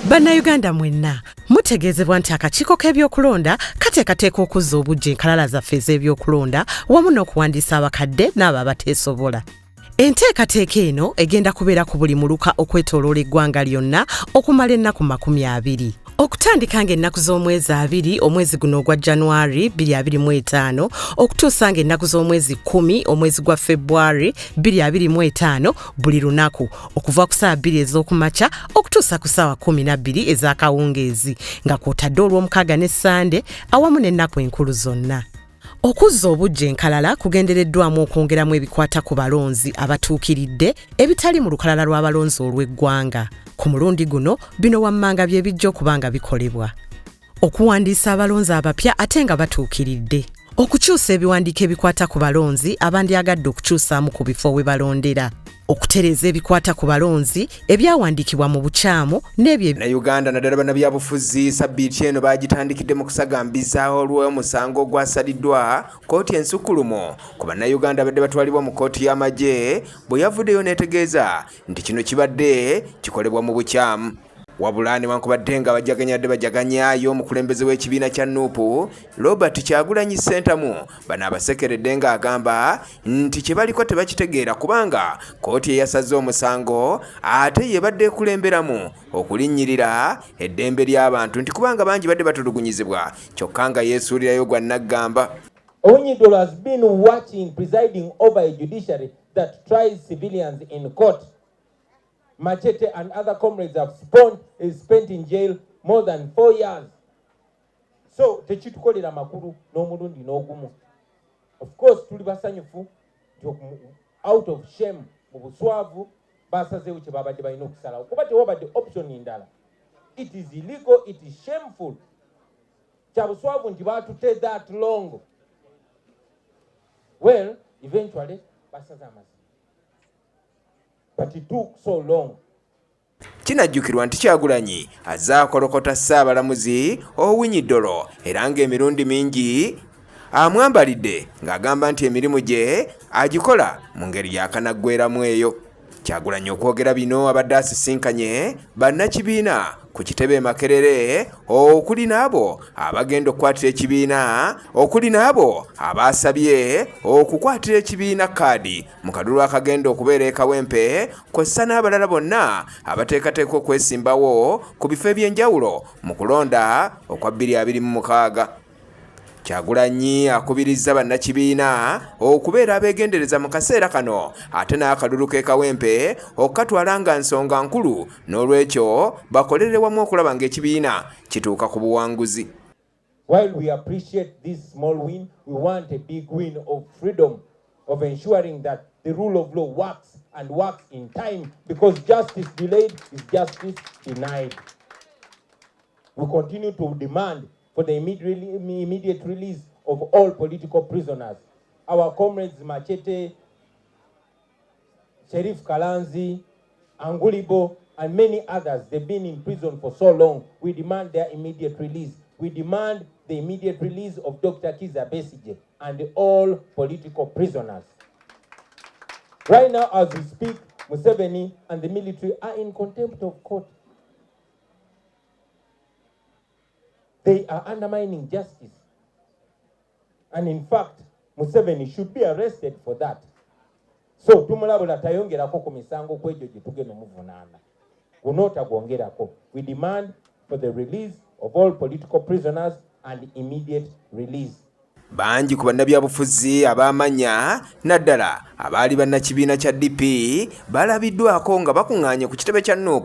Bannayuganda mwenna mutegeezebwa nti akakiiko k'ebyokulonda kateekateeka okuzza obujja enkalala zaffe ez'ebyokulonda wamu n'okuwandiisa abakadde n'abo abateesobola. Enteekateeka eno egenda kubeera ku buli muluka okwetooloola eggwanga lyonna okumala ennaku 20. Okutandika ng'ennaku z'omwezi 2 omwezi guno ogwa January 2025 okutuusa ng'ennaku z'omwezi 10 omwezi gwa February 2025 buli lunaku okuva ku ssaawa 2 ez'okumakya okutuusa ku ssaawa 12 ez'akawungeezi nga kw'otadde olw'omukaaga ne Sande awamu n'ennaku enkulu zonna. Okuzza obujja enkalala kugendereddwamu okwongeramu ebikwata ku balonzi abatuukiridde ebitali mu lukalala lw'abalonzi olw'eggwanga. Ku mulundi guno bino wammanga bye bijja okubanga bikolebwa. Okuwandiisa abalonzi abapya ate nga batuukiridde. Okukyusa ebiwandiiko ebikwata ku balonzi abandyagadde okukyusaamu ku bifo we balondera. Okutereeza ebikwata ku balonzi ebyawandiikibwa mu bukyamu n'ebyo bannayuganda naddala bannabyabufuzi sabbiiti eno baagitandikidde mu kusagambizaawo olw'omusango ogwasaliddwa kkooti ensukulumu ku bannayuganda abadde batwalibwa mu kkooti yamaggye bwe yavuddeyo n'etegeeza nti kino kibadde kikolebwa mu bukyamu. Wabula newankubadde nga bajjaganyayo omukulembeze w'ekibiina kya NUP Kyagulanyi Ssentamu bano abasekeredde ng'agamba nti kye baliko tebakitegeera kubanga kkooti eyasaze omusango ate yebadde ekulemberamu okulinnyirira eddembe ly'abantu nti kubanga bangi badde batulugunyizibwa kyokka nga yeesuulirayo gwa Nnaggamba. Onyidolo has been watching, presiding over a judiciary that tries civilians in court. Machete and other comrades have spent in jail more than 4 years. So, tekitukolera makulu n'omulundi n'ogumu. Of course, tuli basanyufu out of shame mu buswavu basazeewo kye babadde balina okusalawo. Kuba tewabadde option endala. It is illegal, it is shameful. Kya buswavu nti baatutte that long. Well, eventually, basaze amazima. But it took so long. Kinajjukirwa nti Kyagulanyi azaakolokota Ssaabalamuzi Owinyiddolo era ng'emirundi mingi amwambalidde ng'agamba nti emirimu gye agikola mu ngeri yakanaggweramu eyo. Kyagulanyi okwogera bino abadde asisinkanye bannakibiina ku kitebe e Makerere okuli n'abo abagenda okukwatira ekibiina okuli n'abo abasabye okukwatira ekibiina kaadi mu kalulu akagenda okubeera e Kawempe kw'ossa n'abalala bonna abateekateeka okwesimbawo ku bifo eby'enjawulo mu kulonda okwa 2026. Kyagulanyi akubirizza bannakibiina okubeera abeegendereza mu kaseera kano ate n'akalulu k'e Kawempe okukatwala nga nsonga nkulu n'olwekyo bakolere wamu okulaba ng'ekibiina kituuka ku buwanguzi. While we appreciate this small win, we want a big win of freedom, of ensuring that the rule of law works and works in time, because justice delayed is justice denied. We continue to demand for the immediate release of all political prisoners. Our comrades Machete, Sheriff Kalanzi, Angulibo, and many others, they've been in prison for so long. We demand their immediate release. We demand the immediate release of Dr. Kiza Besige and all political prisoners. Right now, as we speak, Museveni and the military are in contempt of court. They are undermining justice. And in fact, Museveni should be arrested for that. So, tumulabula tayongerako ku misango kw'egyo gye tugenda omuvunaana. Gunotagwongerako. We demand for the release of all political prisoners and immediate release. Bangi ku bannabyabufuzi ab'amanya naddala abaali bannakibiina kya DP balabiddwako nga bakuŋŋaanye ku kitebe kya NUP